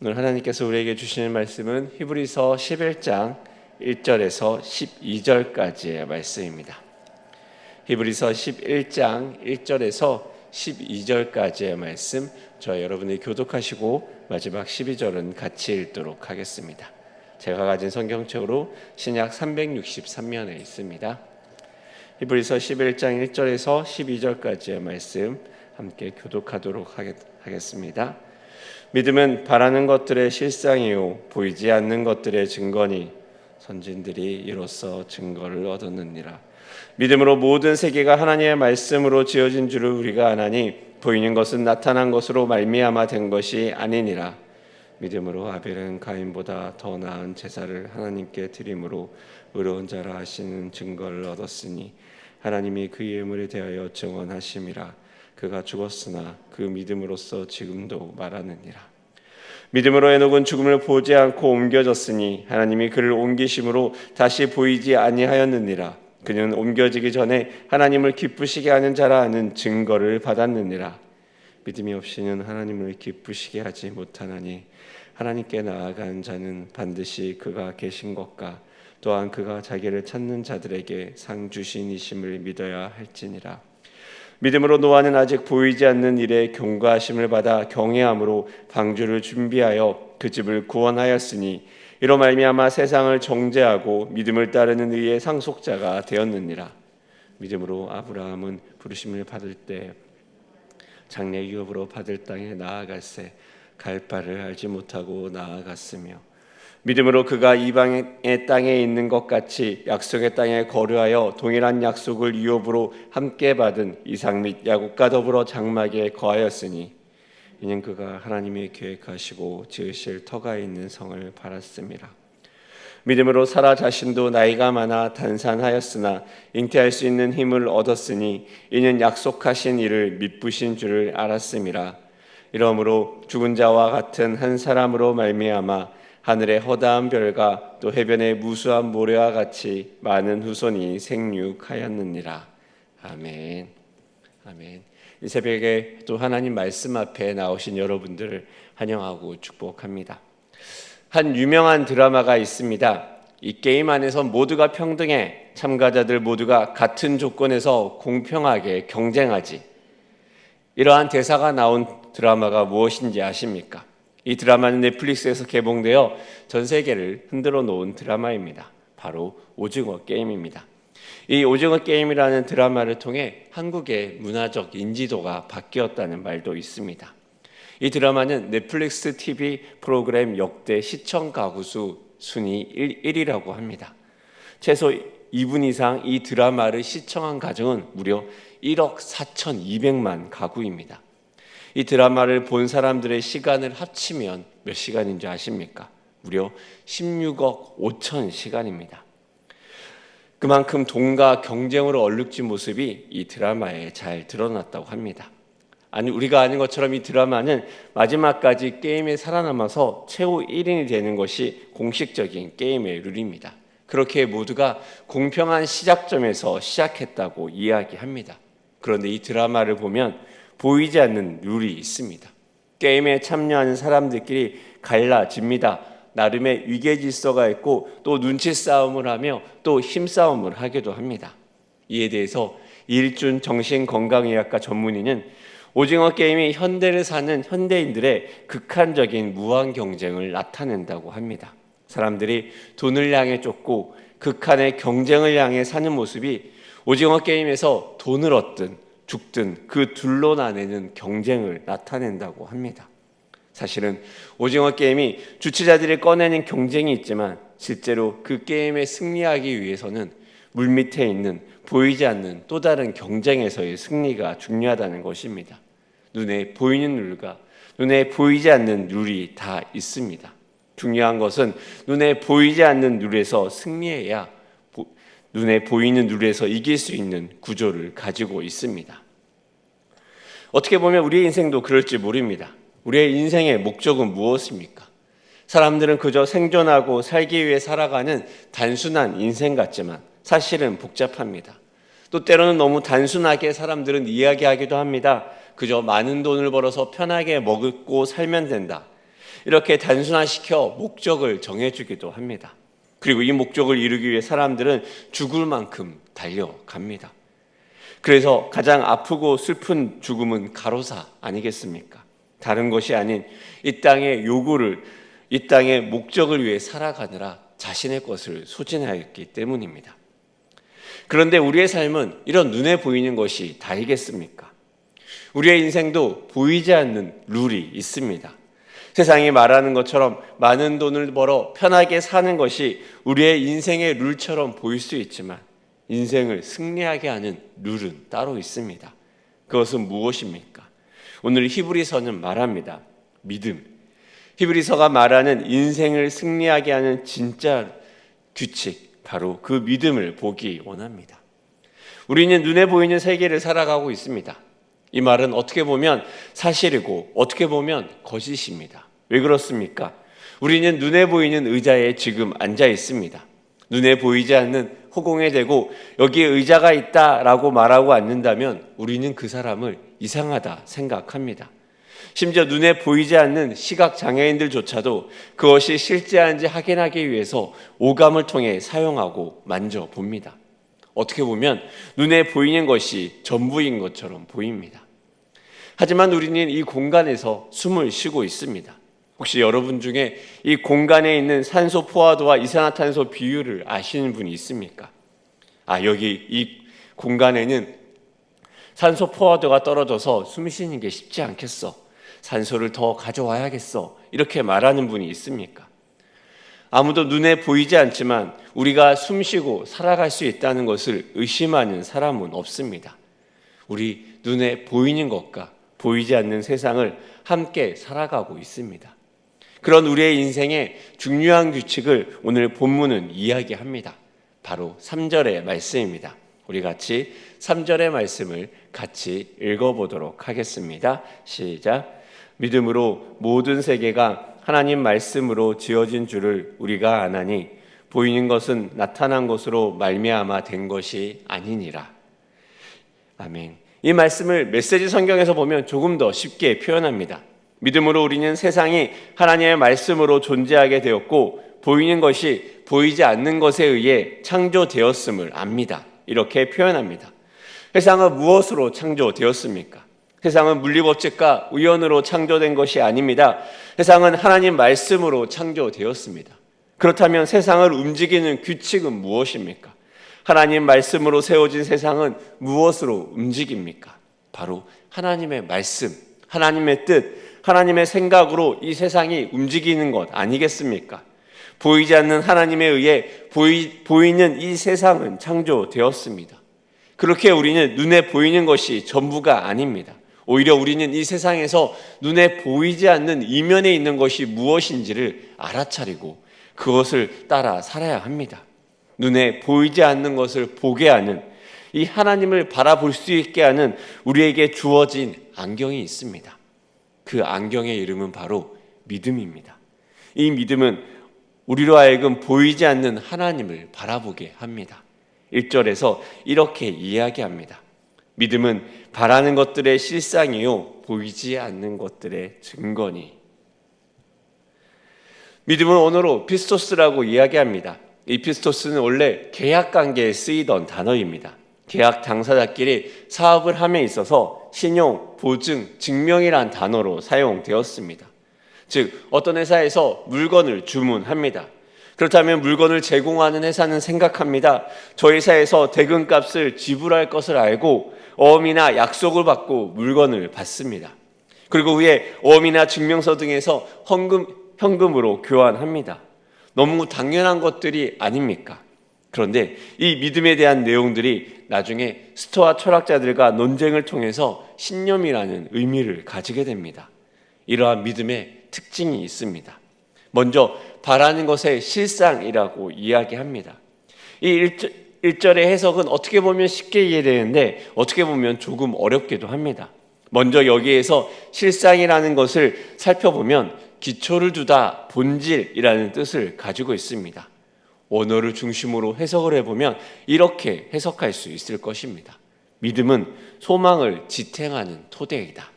오늘 하나님께서 우리에게 주시는 말씀은 히브리서 11장 1절에서 12절까지의 말씀입니다. 히브리서 11장 1절에서 12절까지의 말씀, 저와 여러분이 교독하시고 마지막 12절은 같이 읽도록 하겠습니다. 제가 가진 성경책으로 신약 363면에 있습니다. 히브리서 11장 1절에서 12절까지의 말씀 함께 교독하도록 하겠습니다. 믿음은 바라는 것들의 실상이요 보이지 않는 것들의 증거니 선진들이 이로써 증거를 얻었느니라. 믿음으로 모든 세계가 하나님의 말씀으로 지어진 줄을 우리가 아나니 보이는 것은 나타난 것으로 말미암아 된 것이 아니니라. 믿음으로 아벨은 가인보다 더 나은 제사를 하나님께 드림으로 의로운 자라 하시는 증거를 얻었으니 하나님이 그의 의물에 대하여 증언하심이라. 그가 죽었으나 그 믿음으로써 지금도 말하느니라. 믿음으로 에녹은 죽음을 보지 않고 옮겨졌으니 하나님이 그를 옮기심으로 다시 보이지 아니하였느니라. 그는 옮겨지기 전에 하나님을 기쁘시게 하는 자라 하는 증거를 받았느니라. 믿음이 없이는 하나님을 기쁘시게 하지 못하나니 하나님께 나아간 자는 반드시 그가 계신 것과 또한 그가 자기를 찾는 자들에게 상 주신이심을 믿어야 할지니라. 믿음으로 노아는 아직 보이지 않는 일에 경고하심을 받아 경외함으로 방주를 준비하여 그 집을 구원하였으니 이로 말미암아 세상을 정죄하고 믿음을 따르는 의의 상속자가 되었느니라. 믿음으로 아브라함은 부르심을 받을 때 장래 유업으로 받을 땅에 나아갈새 갈 바를 알지 못하고 나아갔으며 믿음으로 그가 이방의 땅에 있는 것 같이 약속의 땅에 거류하여 동일한 약속을 유업으로 함께 받은 이삭 및 야곱과 더불어 장막에 거하였으니 이는 그가 하나님이 계획하시고 지으실 터가 있는 성을 바랐음이라. 믿음으로 사라 자신도 나이가 많아 단산하였으나 잉태할 수 있는 힘을 얻었으니 이는 약속하신 이를 미쁘신 줄을 알았음이라. 이러므로 죽은 자와 같은 한 사람으로 말미암아 하늘의 허다한 별과 또 해변의 무수한 모래와 같이 많은 후손이 생육하였느니라. 아멘. 아멘. 이 새벽에 또 하나님 말씀 앞에 나오신 여러분들을 환영하고 축복합니다. 한 유명한 드라마가 있습니다. 이 게임 안에서 모두가 평등해, 참가자들 모두가 같은 조건에서 공평하게 경쟁하지. 이러한 대사가 나온 드라마가 무엇인지 아십니까? 이 드라마는 넷플릭스에서 개봉되어 전 세계를 흔들어 놓은 드라마입니다. 바로 오징어 게임입니다. 이 오징어 게임이라는 드라마를 통해 한국의 문화적 인지도가 바뀌었다는 말도 있습니다. 이 드라마는 넷플릭스 TV 프로그램 역대 시청 가구 수 순위 1위라고 합니다. 최소 2분 이상 이 드라마를 시청한 가정은 무려 1억 4,200만 가구입니다. 이 드라마를 본 사람들의 시간을 합치면 몇 시간인지 아십니까? 무려 16억 5천 시간입니다. 그만큼 돈과 경쟁으로 얼룩진 모습이 이 드라마에 잘 드러났다고 합니다. 아니, 우리가 아는 것처럼 이 드라마는 마지막까지 게임에 살아남아서 최후 1인이 되는 것이 공식적인 게임의 룰입니다. 그렇게 모두가 공평한 시작점에서 시작했다고 이야기합니다. 그런데 이 드라마를 보면 보이지 않는 룰이 있습니다. 게임에 참여하는 사람들끼리 갈라집니다. 나름의 위계질서가 있고 또 눈치 싸움을 하며 또 힘싸움을 하기도 합니다. 이에 대해서 이일준 정신건강의학과 전문의는 오징어 게임이 현대를 사는 현대인들의 극한적인 무한 경쟁을 나타낸다고 합니다. 사람들이 돈을 향해 쫓고 극한의 경쟁을 향해 사는 모습이 오징어 게임에서 돈을 얻든 죽든 그 둘로 나뉘는 경쟁을 나타낸다고 합니다. 사실은 오징어 게임이 주최자들이 꺼내는 경쟁이 있지만 실제로 그 게임에 승리하기 위해서는 물밑에 있는 보이지 않는 또 다른 경쟁에서의 승리가 중요하다는 것입니다. 눈에 보이는 룰과 눈에 보이지 않는 룰이 다 있습니다. 중요한 것은 눈에 보이지 않는 룰에서 승리해야 눈에 보이는 룰에서 이길 수 있는 구조를 가지고 있습니다. 어떻게 보면 우리의 인생도 그럴지 모릅니다. 우리의 인생의 목적은 무엇입니까? 사람들은 그저 생존하고 살기 위해 살아가는 단순한 인생 같지만 사실은 복잡합니다. 또 때로는 너무 단순하게 사람들은 이야기하기도 합니다. 그저 많은 돈을 벌어서 편하게 먹고 살면 된다. 이렇게 단순화시켜 목적을 정해주기도 합니다. 그리고 이 목적을 이루기 위해 사람들은 죽을 만큼 달려갑니다. 그래서 가장 아프고 슬픈 죽음은 가로사 아니겠습니까? 다른 것이 아닌 이 땅의 요구를, 이 땅의 목적을 위해 살아가느라 자신의 것을 소진하였기 때문입니다. 그런데 우리의 삶은 이런 눈에 보이는 것이 다이겠습니까? 우리의 인생도 보이지 않는 룰이 있습니다. 세상이 말하는 것처럼 많은 돈을 벌어 편하게 사는 것이 우리의 인생의 룰처럼 보일 수 있지만 인생을 승리하게 하는 룰은 따로 있습니다. 그것은 무엇입니까? 오늘 히브리서는 말합니다. 믿음. 히브리서가 말하는 인생을 승리하게 하는 진짜 규칙, 바로 그 믿음을 보기 원합니다. 우리는 눈에 보이는 세계를 살아가고 있습니다. 이 말은 어떻게 보면 사실이고 어떻게 보면 거짓입니다. 왜 그렇습니까? 우리는 눈에 보이는 의자에 지금 앉아 있습니다. 눈에 보이지 않는 허공에 대고 여기에 의자가 있다라고 말하고 앉는다면 우리는 그 사람을 이상하다 생각합니다. 심지어 눈에 보이지 않는 시각장애인들조차도 그것이 실제한지 확인하기 위해서 오감을 통해 사용하고 만져봅니다. 어떻게 보면 눈에 보이는 것이 전부인 것처럼 보입니다. 하지만 우리는 이 공간에서 숨을 쉬고 있습니다. 혹시 여러분 중에 이 공간에 있는 산소 포화도와 이산화탄소 비율을 아시는 분이 있습니까? 여기 이 공간에는 산소 포화도가 떨어져서 숨 쉬는 게 쉽지 않겠어. 산소를 더 가져와야겠어. 이렇게 말하는 분이 있습니까? 아무도 눈에 보이지 않지만 우리가 숨쉬고 살아갈 수 있다는 것을 의심하는 사람은 없습니다. 우리 눈에 보이는 것과 보이지 않는 세상을 함께 살아가고 있습니다. 그런 우리의 인생의 중요한 규칙을 오늘 본문은 이야기합니다. 바로 3절의 말씀입니다. 우리 같이 3절의 말씀을 같이 읽어보도록 하겠습니다. 시작. 믿음으로 모든 세계가 하나님 말씀으로 지어진 줄을 우리가 아나니 보이는 것은 나타난 것으로 말미암아 된 것이 아니니라. 아멘. 이 말씀을 메시지 성경에서 보면 조금 더 쉽게 표현합니다. 믿음으로 우리는 세상이 하나님의 말씀으로 존재하게 되었고 보이는 것이 보이지 않는 것에 의해 창조되었음을 압니다. 이렇게 표현합니다. 세상은 무엇으로 창조되었습니까? 세상은 물리법칙과 우연으로 창조된 것이 아닙니다. 세상은 하나님 말씀으로 창조되었습니다. 그렇다면 세상을 움직이는 규칙은 무엇입니까? 하나님 말씀으로 세워진 세상은 무엇으로 움직입니까? 바로 하나님의 말씀, 하나님의 뜻, 하나님의 생각으로 이 세상이 움직이는 것 아니겠습니까? 보이지 않는 하나님에 의해 보이는 이 세상은 창조되었습니다. 그렇게 우리는 눈에 보이는 것이 전부가 아닙니다. 오히려 우리는 이 세상에서 눈에 보이지 않는 이면에 있는 것이 무엇인지를 알아차리고 그것을 따라 살아야 합니다. 눈에 보이지 않는 것을 보게 하는, 이 하나님을 바라볼 수 있게 하는 우리에게 주어진 안경이 있습니다. 그 안경의 이름은 바로 믿음입니다. 이 믿음은 우리로 하여금 보이지 않는 하나님을 바라보게 합니다. 1절에서 이렇게 이야기합니다. 믿음은 바라는 것들의 실상이요 보이지 않는 것들의 증거니. 믿음은 언어로 피스토스라고 이야기합니다. 이 피스토스는 원래 계약 관계에 쓰이던 단어입니다. 계약 당사자끼리 사업을 함에 있어서 신용, 보증, 증명이란 단어로 사용되었습니다. 즉 어떤 회사에서 물건을 주문합니다. 그렇다면 물건을 제공하는 회사는 생각합니다. 저 회사에서 대금값을 지불할 것을 알고 어음이나 약속을 받고 물건을 받습니다. 그리고 후에 어음이나 증명서 등에서 현금으로 교환합니다. 너무 당연한 것들이 아닙니까? 그런데 이 믿음에 대한 내용들이 나중에 스토아 철학자들과 논쟁을 통해서 신념이라는 의미를 가지게 됩니다. 이러한 믿음의 특징이 있습니다. 먼저 바라는 것의 실상이라고 이야기합니다. 이 1절의 해석은 어떻게 보면 쉽게 이해되는데 어떻게 보면 조금 어렵기도 합니다. 먼저 여기에서 실상이라는 것을 살펴보면 기초를 두다, 본질이라는 뜻을 가지고 있습니다. 원어를 중심으로 해석을 해보면 이렇게 해석할 수 있을 것입니다. 믿음은 소망을 지탱하는 토대이다.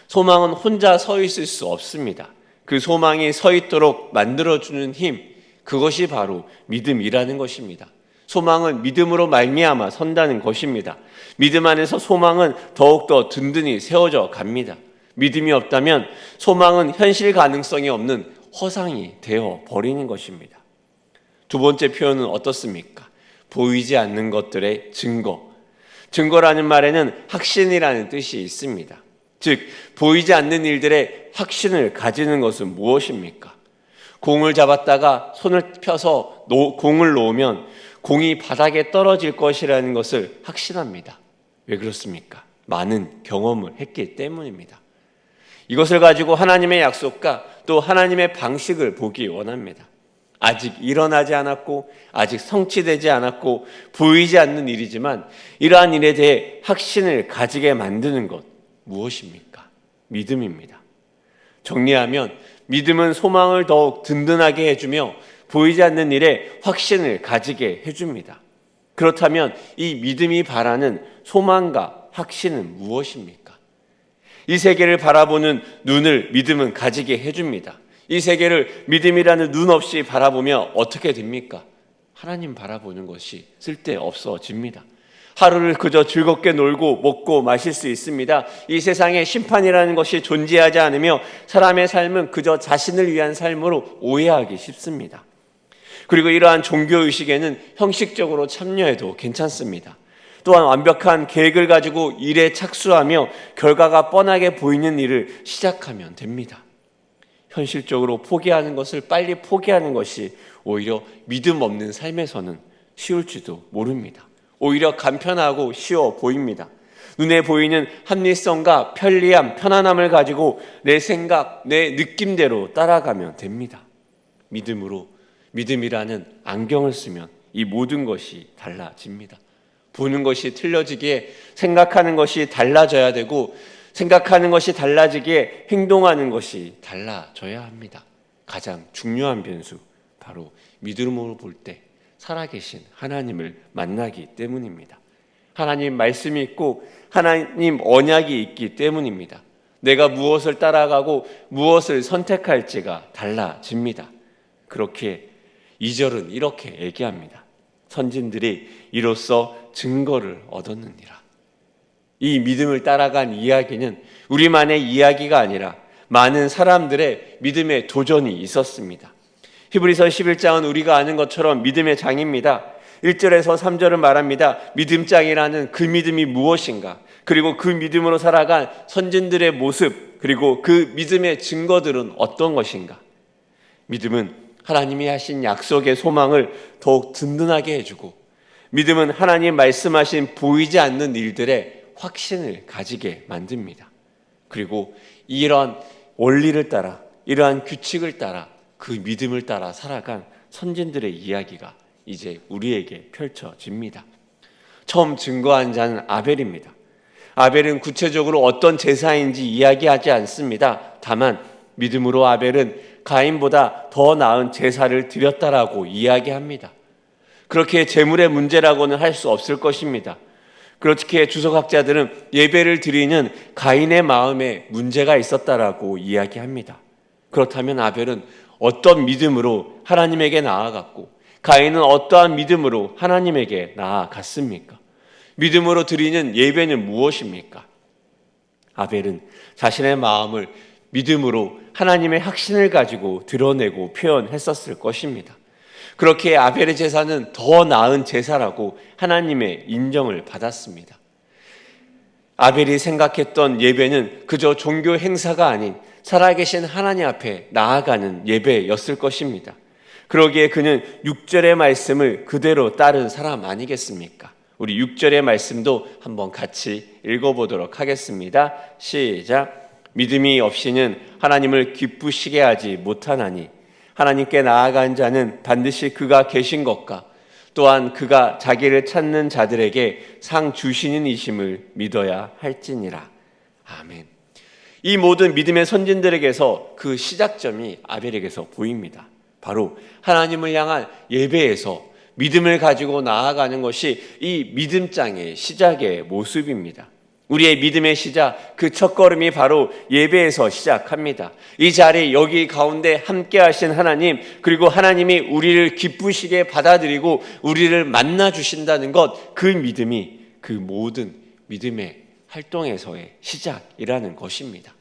소망은 혼자 서 있을 수 없습니다. 그 소망이 서 있도록 만들어주는 힘, 그것이 바로 믿음이라는 것입니다. 소망은 믿음으로 말미암아 선다는 것입니다. 믿음 안에서 소망은 더욱더 든든히 세워져 갑니다. 믿음이 없다면 소망은 현실 가능성이 없는 허상이 되어 버리는 것입니다. 두 번째 표현은 어떻습니까? 보이지 않는 것들의 증거. 증거라는 말에는 확신이라는 뜻이 있습니다. 즉, 보이지 않는 일들의 확신을 가지는 것은 무엇입니까? 공을 잡았다가 손을 펴서 공을 놓으면 공이 바닥에 떨어질 것이라는 것을 확신합니다. 왜 그렇습니까? 많은 경험을 했기 때문입니다. 이것을 가지고 하나님의 약속과 또 하나님의 방식을 보기 원합니다. 아직 일어나지 않았고 아직 성취되지 않았고 보이지 않는 일이지만 이러한 일에 대해 확신을 가지게 만드는 것 무엇입니까? 믿음입니다. 정리하면 믿음은 소망을 더욱 든든하게 해주며 보이지 않는 일에 확신을 가지게 해줍니다. 그렇다면 이 믿음이 바라는 소망과 확신은 무엇입니까? 이 세계를 바라보는 눈을 믿음은 가지게 해줍니다. 이 세계를 믿음이라는 눈 없이 바라보면 어떻게 됩니까? 하나님 바라보는 것이 쓸데없어집니다. 하루를 그저 즐겁게 놀고 먹고 마실 수 있습니다. 이 세상에 심판이라는 것이 존재하지 않으며 사람의 삶은 그저 자신을 위한 삶으로 오해하기 쉽습니다. 그리고 이러한 종교의식에는 형식적으로 참여해도 괜찮습니다. 또한 완벽한 계획을 가지고 일에 착수하며 결과가 뻔하게 보이는 일을 시작하면 됩니다. 현실적으로 포기하는 것을 빨리 포기하는 것이 오히려 믿음 없는 삶에서는 쉬울지도 모릅니다. 오히려 간편하고 쉬워 보입니다. 눈에 보이는 합리성과 편리함, 편안함을 가지고 내 생각, 내 느낌대로 따라가면 됩니다. 믿음이라는 안경을 쓰면 이 모든 것이 달라집니다. 보는 것이 틀려지기에 생각하는 것이 달라져야 되고 생각하는 것이 달라지기에 행동하는 것이 달라져야 합니다. 가장 중요한 변수, 바로 믿음으로 볼 때 살아계신 하나님을 만나기 때문입니다. 하나님 말씀이 있고 하나님 언약이 있기 때문입니다. 내가 무엇을 따라가고 무엇을 선택할지가 달라집니다. 그렇게 2절은 이렇게 얘기합니다. 선진들이 이로써 증거를 얻었느니라. 이 믿음을 따라간 이야기는 우리만의 이야기가 아니라 많은 사람들의 믿음의 도전이 있었습니다. 히브리서 11장은 우리가 아는 것처럼 믿음의 장입니다. 1절에서 3절은 말합니다. 믿음장이라는 그 믿음이 무엇인가? 그리고 그 믿음으로 살아간 선진들의 모습, 그리고 그 믿음의 증거들은 어떤 것인가? 믿음은 하나님이 하신 약속의 소망을 더욱 든든하게 해주고, 믿음은 하나님 말씀하신 보이지 않는 일들의 확신을 가지게 만듭니다. 그리고 이러한 원리를 따라, 이러한 규칙을 따라, 그 믿음을 따라 살아간 선진들의 이야기가 이제 우리에게 펼쳐집니다. 처음 증거한 자는 아벨입니다. 아벨은 구체적으로 어떤 제사인지 이야기하지 않습니다. 다만 믿음으로 아벨은 가인보다 더 나은 제사를 드렸다라고 이야기합니다. 그렇게 제물의 문제라고는 할 수 없을 것입니다. 그렇게 주석학자들은 예배를 드리는 가인의 마음에 문제가 있었다라고 이야기합니다. 그렇다면 아벨은 어떤 믿음으로 하나님에게 나아갔고 가인은 어떠한 믿음으로 하나님에게 나아갔습니까? 믿음으로 드리는 예배는 무엇입니까? 아벨은 자신의 마음을 믿음으로 하나님의 확신을 가지고 드러내고 표현했었을 것입니다. 그렇게 아벨의 제사는 더 나은 제사라고 하나님의 인정을 받았습니다. 아벨이 생각했던 예배는 그저 종교 행사가 아닌 살아계신 하나님 앞에 나아가는 예배였을 것입니다. 그러기에 그는 6절의 말씀을 그대로 따른 사람 아니겠습니까? 우리 6절의 말씀도 한번 같이 읽어보도록 하겠습니다. 시작. 믿음이 없이는 하나님을 기쁘시게 하지 못하나니 하나님께 나아간 자는 반드시 그가 계신 것과 또한 그가 자기를 찾는 자들에게 상 주시는 이심을 믿어야 할지니라. 아멘. 이 모든 믿음의 선진들에게서 그 시작점이 아벨에게서 보입니다. 바로 하나님을 향한 예배에서 믿음을 가지고 나아가는 것이 이 믿음장의 시작의 모습입니다. 우리의 믿음의 시작, 그 첫걸음이 바로 예배에서 시작합니다. 이 자리 여기 가운데 함께 하신 하나님, 그리고 하나님이 우리를 기쁘시게 받아들이고 우리를 만나 주신다는 것, 그 믿음이 그 모든 믿음의 활동에서의 시작이라는 것입니다.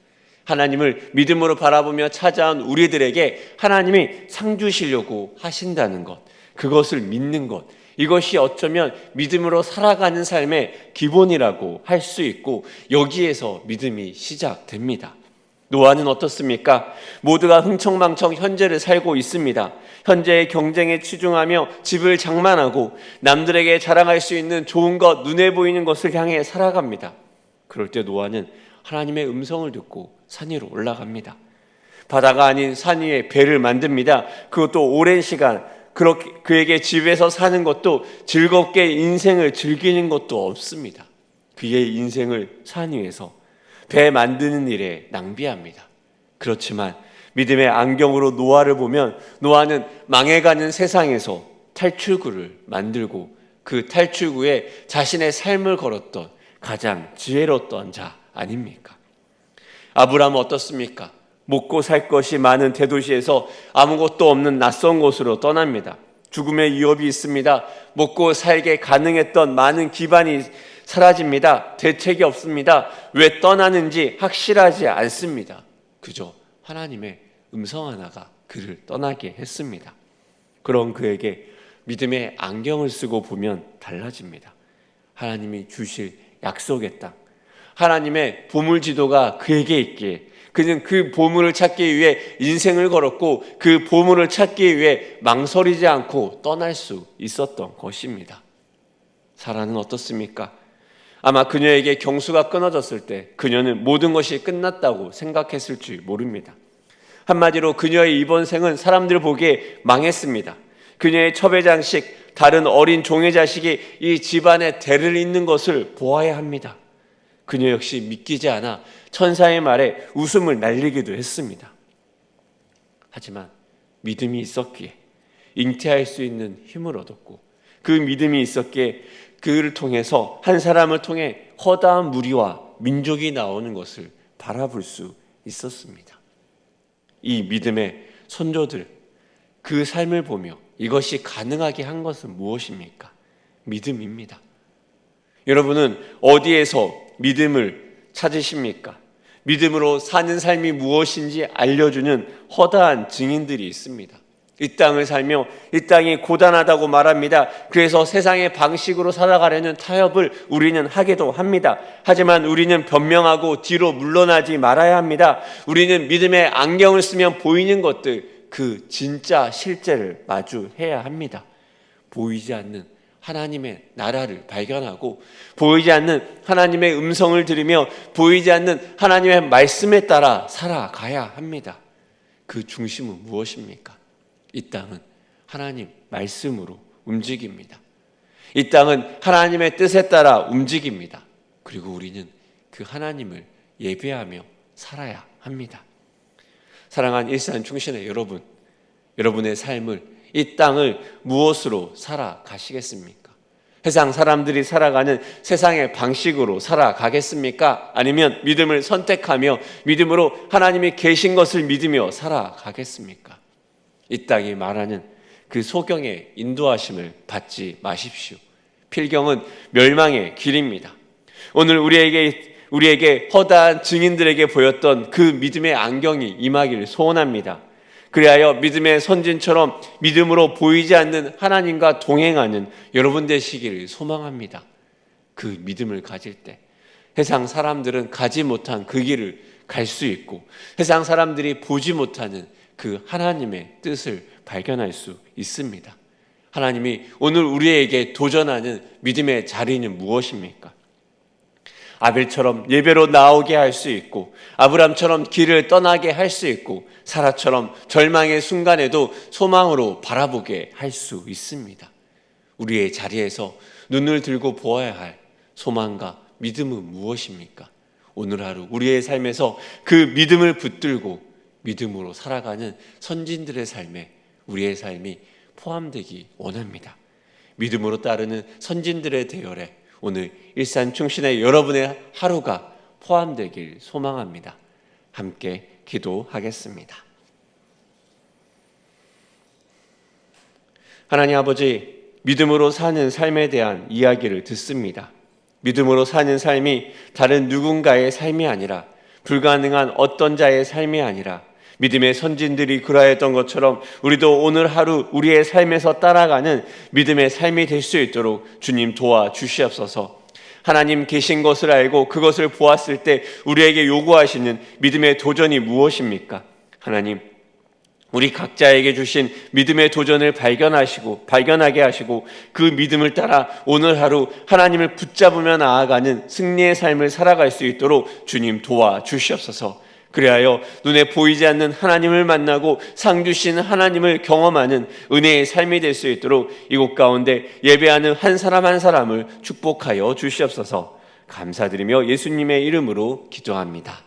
하나님을 믿음으로 바라보며 찾아온 우리들에게 하나님이 상 주시려고 하신다는 것, 그것을 믿는 것, 이것이 어쩌면 믿음으로 살아가는 삶의 기본이라고 할 수 있고, 여기에서 믿음이 시작됩니다. 노아는 어떻습니까? 모두가 흥청망청 현재를 살고 있습니다. 현재의 경쟁에 치중하며 집을 장만하고 남들에게 자랑할 수 있는 좋은 것, 눈에 보이는 것을 향해 살아갑니다. 그럴 때 노아는 하나님의 음성을 듣고 산 위로 올라갑니다. 바다가 아닌 산 위에 배를 만듭니다. 그것도 오랜 시간, 그렇게 그에게 집에서 사는 것도 즐겁게 인생을 즐기는 것도 없습니다. 그의 인생을 산 위에서 배 만드는 일에 낭비합니다. 그렇지만 믿음의 안경으로 노아를 보면 노아는 망해가는 세상에서 탈출구를 만들고 그 탈출구에 자신의 삶을 걸었던 가장 지혜로웠던 자 아닙니까? 아브라함은 어떻습니까? 먹고 살 것이 많은 대도시에서 아무것도 없는 낯선 곳으로 떠납니다. 죽음의 위협이 있습니다. 먹고 살게 가능했던 많은 기반이 사라집니다. 대책이 없습니다. 왜 떠나는지 확실하지 않습니다. 그저 하나님의 음성 하나가 그를 떠나게 했습니다. 그런 그에게 믿음의 안경을 쓰고 보면 달라집니다. 하나님이 주실 약속의 땅, 하나님의 보물지도가 그에게 있기에 그는 그 보물을 찾기 위해 인생을 걸었고 그 보물을 찾기 위해 망설이지 않고 떠날 수 있었던 것입니다. 사라는 어떻습니까? 아마 그녀에게 경수가 끊어졌을 때 그녀는 모든 것이 끝났다고 생각했을지 모릅니다. 한마디로 그녀의 이번 생은 사람들 보기에 망했습니다. 그녀의 첩외장식, 다른 어린 종의 자식이 이 집안의 대를 잇는 것을 보아야 합니다. 그녀 역시 믿기지 않아 천사의 말에 웃음을 날리기도 했습니다. 하지만 믿음이 있었기에 잉태할 수 있는 힘을 얻었고, 그 믿음이 있었기에 그를 통해서, 한 사람을 통해 허다한 무리와 민족이 나오는 것을 바라볼 수 있었습니다. 이 믿음의 선조들, 그 삶을 보며 이것이 가능하게 한 것은 무엇입니까? 믿음입니다. 여러분은 어디에서 믿음을 찾으십니까? 믿음으로 사는 삶이 무엇인지 알려주는 허다한 증인들이 있습니다. 이 땅을 살며 이 땅이 고단하다고 말합니다. 그래서 세상의 방식으로 살아가려는 타협을 우리는 하기도 합니다. 하지만 우리는 변명하고 뒤로 물러나지 말아야 합니다. 우리는 믿음의 안경을 쓰면 보이는 것들, 그 진짜 실제를 마주해야 합니다. 보이지 않는 하나님의 나라를 발견하고, 보이지 않는 하나님의 음성을 들으며 보이지 않는 하나님의 말씀에 따라 살아가야 합니다. 그 중심은 무엇입니까? 이 땅은 하나님 말씀으로 움직입니다. 이 땅은 하나님의 뜻에 따라 움직입니다. 그리고 우리는 그 하나님을 예배하며 살아야 합니다. 사랑하는 일산 충신의 여러분, 여러분의 삶을, 이 땅을 무엇으로 살아가시겠습니까? 세상 사람들이 살아가는 세상의 방식으로 살아가겠습니까? 아니면 믿음을 선택하며 믿음으로 하나님이 계신 것을 믿으며 살아가겠습니까? 이 땅이 말하는 그 소경의 인도하심을 받지 마십시오. 필경은 멸망의 길입니다. 오늘 우리에게 허다한 증인들에게 보였던 그 믿음의 안경이 임하기를 소원합니다. 그리하여 믿음의 선진처럼 믿음으로 보이지 않는 하나님과 동행하는 여러분 되시기를 소망합니다. 그 믿음을 가질 때 세상 사람들은 가지 못한 그 길을 갈 수 있고, 세상 사람들이 보지 못하는 그 하나님의 뜻을 발견할 수 있습니다. 하나님이 오늘 우리에게 도전하는 믿음의 자리는 무엇입니까? 아벨처럼 예배로 나오게 할 수 있고, 아브람처럼 길을 떠나게 할 수 있고, 사라처럼 절망의 순간에도 소망으로 바라보게 할 수 있습니다. 우리의 자리에서 눈을 들고 보아야 할 소망과 믿음은 무엇입니까? 오늘 하루 우리의 삶에서 그 믿음을 붙들고 믿음으로 살아가는 선진들의 삶에 우리의 삶이 포함되기 원합니다. 믿음으로 따르는 선진들의 대열에 오늘 일산 충신의 여러분의 하루가 포함되길 소망합니다. 함께 기도하겠습니다. 하나님 아버지, 믿음으로 사는 삶에 대한 이야기를 듣습니다. 믿음으로 사는 삶이 다른 누군가의 삶이 아니라, 불가능한 어떤 자의 삶이 아니라 믿음의 선진들이 그러했던 것처럼 우리도 오늘 하루 우리의 삶에서 따라가는 믿음의 삶이 될 수 있도록 주님 도와주시옵소서. 하나님 계신 것을 알고 그것을 보았을 때 우리에게 요구하시는 믿음의 도전이 무엇입니까? 하나님, 우리 각자에게 주신 믿음의 도전을 발견하게 하시고 그 믿음을 따라 오늘 하루 하나님을 붙잡으며 나아가는 승리의 삶을 살아갈 수 있도록 주님 도와주시옵소서. 그리하여 눈에 보이지 않는 하나님을 만나고 상 주시는 하나님을 경험하는 은혜의 삶이 될 수 있도록 이곳 가운데 예배하는 한 사람 한 사람을 축복하여 주시옵소서. 감사드리며 예수님의 이름으로 기도합니다.